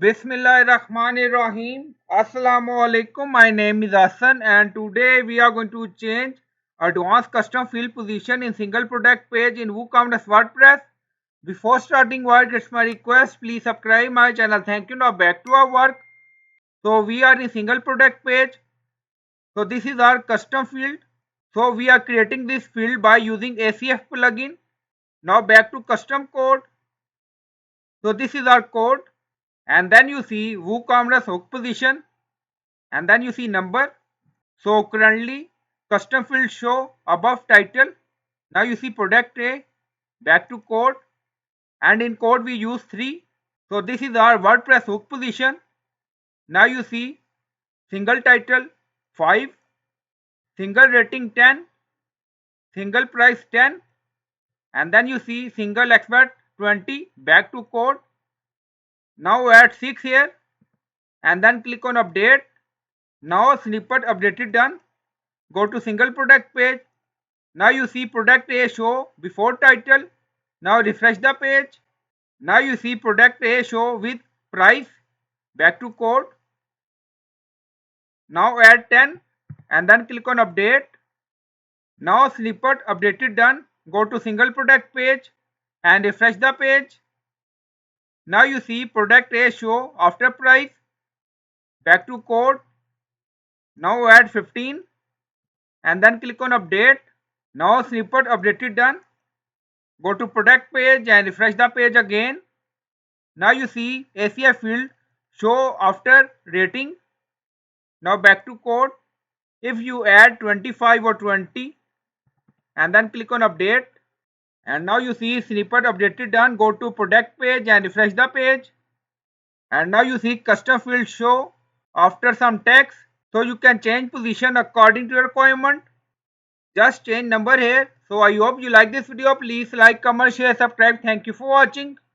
Bismillahirrahmanirrahim. Assalamu alaikum. My name is Hassan and today we are going to change advanced custom field position in single product page in WooCommerce WordPress. Before starting work, it's my request, please subscribe my channel. Thank you. Now back to our work. So we are in single product page. So this is our custom field. So we are creating this field by using ACF plugin. Now back to custom code. So this is our code. And then you see WooCommerce hook position and then you see number. So currently custom field show above title. Now you see product A, back to code, and in code we use 3. So this is our WordPress hook position. Now you see single title 5, single rating 10, single price 10, and then you see single expert 20, back to code. Now add 6 here and then click on update. Now snippet updated done. Go to single product page. Now you see product A show before title. Now refresh the page. Now you see product A show with price, back to code. Now add 10 and then click on update. Now snippet updated done. Go to single product page and refresh the page. Now you see product A show after price, back to code. Now add 15 and then click on update. Now snippet updated done. Go to product page and refresh the page again. Now you see ACF field show after rating. Now back to code. If you add 25 or 20 and then click on update, and now you see snippet updated done. Go to product page and refresh the page, and now you see custom field show after some text. So you can change position according to your requirement. Just change number here. So I hope you like this video. Please like, comment, share, subscribe. Thank you for watching.